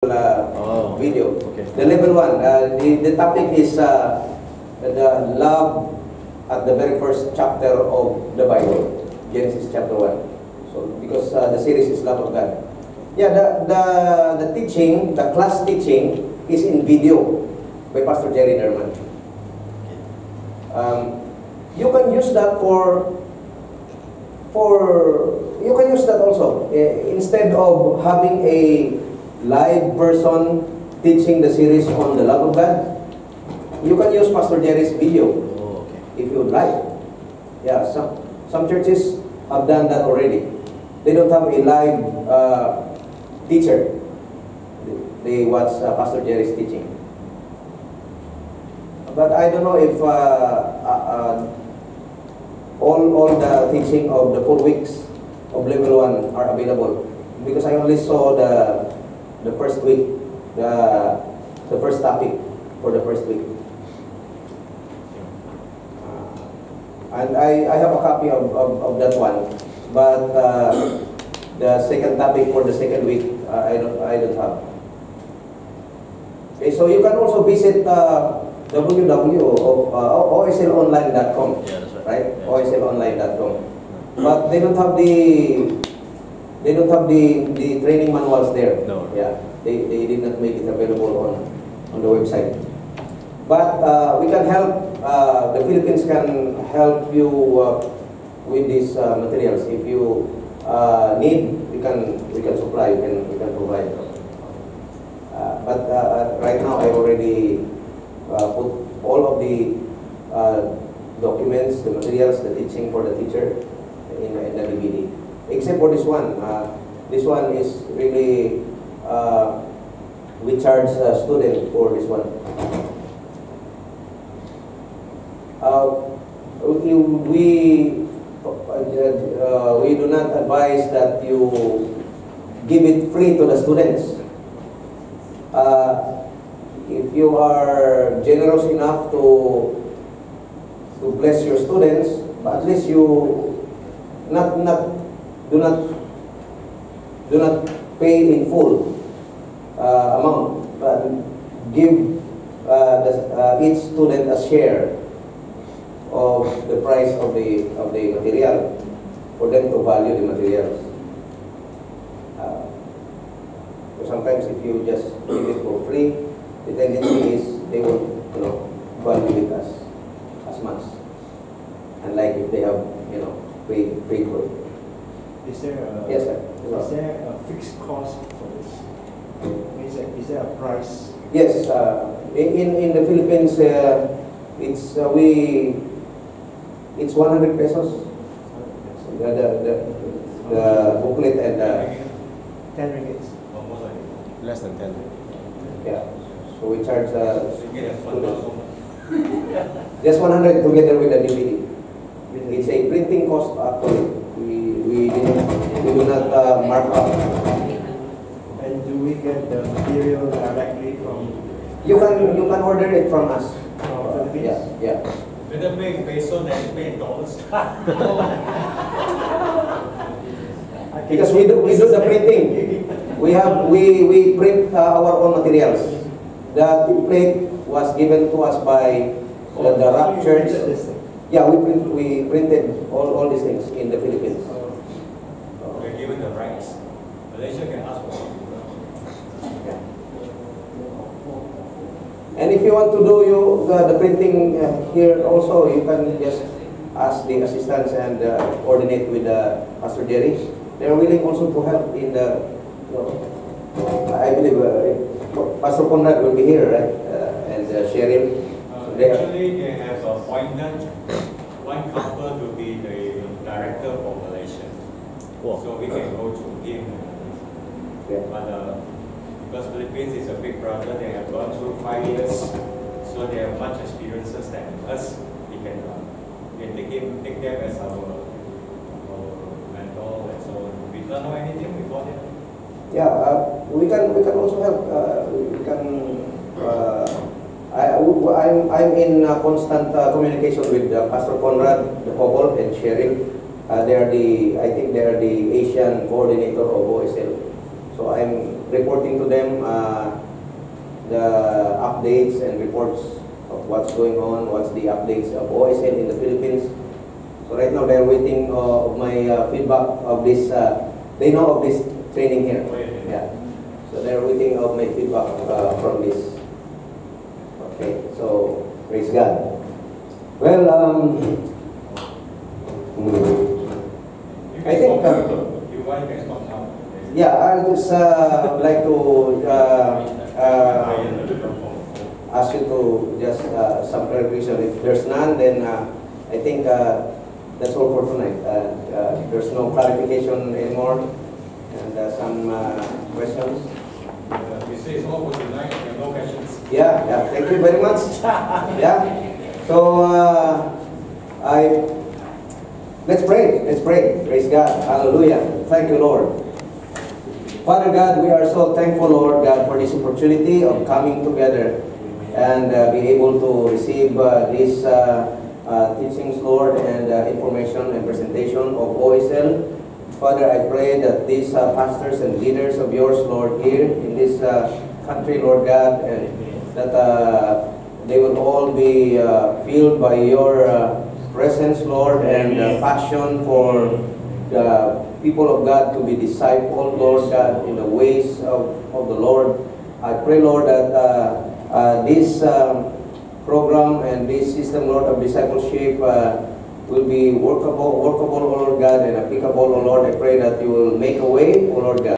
video. Okay. The level 1, the topic is the love at the very first chapter of the Bible, Genesis chapter 1. So because the series is Love of God. Yeah, the teaching, the class teaching is in video by Pastor Jerry Derman. You can use that you can use that also instead of having a live person teaching the series on the love of God. You can use Pastor Jerry's video if you would like. Yeah, some churches have done that already. They don't have a live teacher. They watch Pastor Jerry's teaching. But I don't know if all the teaching of the 4 weeks of level 1 are available, because I only saw the first week, the first topic for the first week. And I have a copy of that one, but the second topic for the second week, I don't have. Okay, so you can also visit www.oslonline.com, right? Yeah. oslonline.com. But they don't have the training manuals there. No. Yeah, they did not make it available on the website. But we can help. The Philippines can help you with these materials. If you need, we can supply. We can provide. But right now, I already put all of the documents, the materials, the teaching for the teacher in the DVD, except for this one. This one is really we charge a student for this one. We do not advise that you give it free to the students. If you are generous enough to bless your students, but at least you do not pay in full amount, but give each student a share of the price of the material for them to value the materials. So sometimes if you just give it for free, the tendency is they won't value it as much. And like if they have paid for it. Is there a, yes, sir. Is there a fixed cost for this? Is there a price? Yes, in the Philippines, it's 100 pesos. The booklet and 10 ringgit. Less than 10. Yeah. So we charge just 100 together with the DVD. It's a printing cost actually. We do not mark up. And do we get the material directly from? You can order it from us. Philippines? Yeah. Better pay in peso than pay in dollars. Because we do the printing. We print our own materials. The template was given to us by the Rock Church. Yeah, we printed all these things in the Philippines. We're given the rights. Malaysia can ask for it. And if you want to do the printing here also, you can just ask the assistants and coordinate with Pastor Jerry. They are willing also to help in the. I believe Pastor Conrad will be here, right? And Cheryl. Actually, they have appointed one couple to be the director for Malaysia. Wow. So we can go to him. Yeah. But because Philippines is a big brother, they have gone through 5 years, so they have much experiences than us. We can take them as our mentor and so on. We don't know anything before them. Yeah, we can also help. I'm in constant communication with Pastor Conrad, the couple, and Cheryl. I think they are the Asian coordinator of OSL. So I'm reporting to them the updates and reports of what's going on, what's the updates of OSL in the Philippines. So right now they're waiting of my feedback of this. They know of this training here. Yeah. So they're waiting of my feedback from this. Okay. So praise God. Well, You I think, you want to stop now. yeah, I just like to ask you to just some clarification. If there's none, then I think that's all for tonight. There's no clarification anymore, and some questions. We say it's all for tonight, there are no questions. Yeah, yeah. Thank you very much. Yeah. So let's pray. Let's pray. Praise God. Hallelujah. Thank you, Lord. Father God, we are so thankful, Lord God, for this opportunity of coming together and be able to receive these teachings, Lord, and information and presentation of OSL. Father, I pray that these pastors and leaders of yours, Lord, here in this country, Lord God, and that they will all be filled by your presence, Lord, and passion for the people of God to be discipled, Lord God, in the ways of the Lord. I pray, Lord, that this program and this system, Lord, of discipleship will be workable, O Lord God, and applicable, O Lord. I pray that you will make a way, O Lord God.